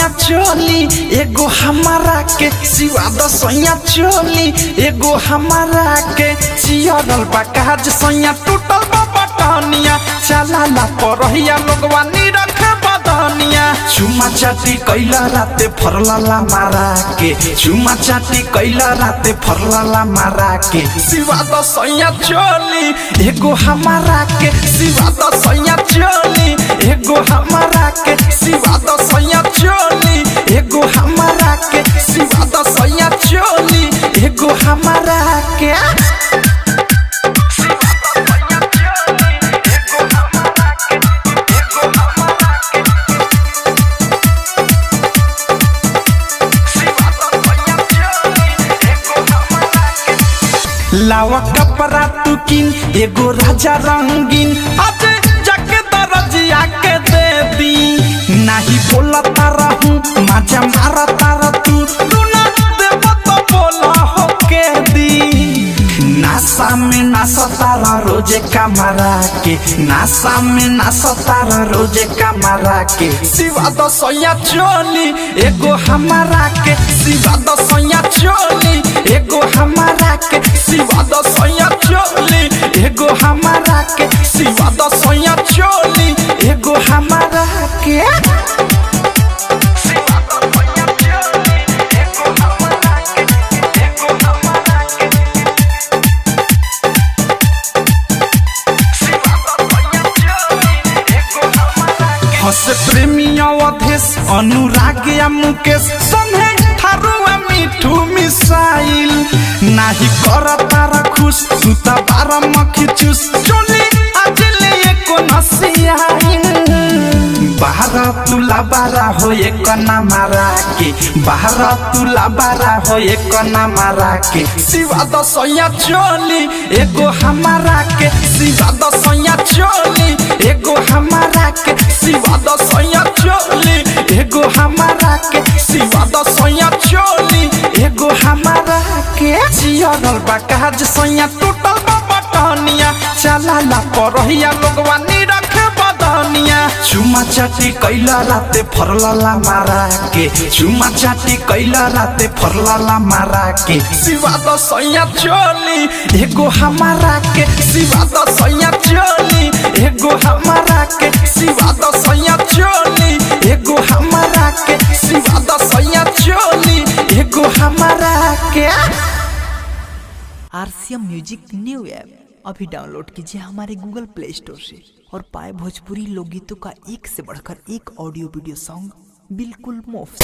सैया चोली एगो हमारा के सिवा द सैया चोली एगो हमारा के चियरल बा काज सैया टूटल बा बटनिया चलाला परहिया लोगवा नी रखे बदनिया चुमा चाटी कैला राते फरलाला मारा के चुमा चाटी कैला राते फरलाला मारा के सिवा द सैया चोली एगो हमारा के सिवा द सैया चोली एगो हमारा के सिवा द सैया चोली एगो हमारा के सिवा द सैया चोली एगो हमारा के लावा कपड़ा तू किन एगो राजा रंगीन आज जाके दरजिया के दे दी नहीं बोला तारा हूँ मजा मारा तारा तू ना देव तो बोला हो के दी नासा में नासा तारा रोजे कमरा के नासा में नासा तारा रोजे कमरा के सिवा द सैया चोली एगो हमारा के सिवा द सैया चोली एगो हमारा के सिवा द सैया चोली एगो हमारा के सिवा द सैया चोली एगो हमारा के हसे प्रेमी अवधेश अनुराग या मुकेश संगे थारुआ मिठू मिसाइल नाही कर तारा खुश तू त बारा मखी चूस चोली आज ले एको नसियाइन बाहर तुला बारा हो एक ना मारा के बाहर तुला बारा हो एक ना मारा के सिवा द सैया चोली एगो हमारा के सिवा द सैया चोली एगो हमारा के सिवा द सैया चोली एगो हमारा के सिवा द सैया चोली एगो हमारा के चियरल बा काज सैया टूटल बा बटनिया चलाला परहिया लोगवा नी रखे बदनिया चुमा चाटी कैला राते फरलाला मारा के चुमा चाटी कैला राते फरलाला मारा के सिवा द सैया चोली एगो हमारा के सिवा द सैया चोली एगो हमारा के सिवा द सैया चोली एगो हमारा के सिवा द सैया चोली एगो हमारा के आरसीएम म्यूजिक न्यू ऐप अभी डाउनलोड कीजिए हमारे गूगल प्ले स्टोर से और पाए भोजपुरी लोकगीतों का एक से बढ़कर एक ऑडियो वीडियो सॉन्ग बिल्कुल मुफ्त।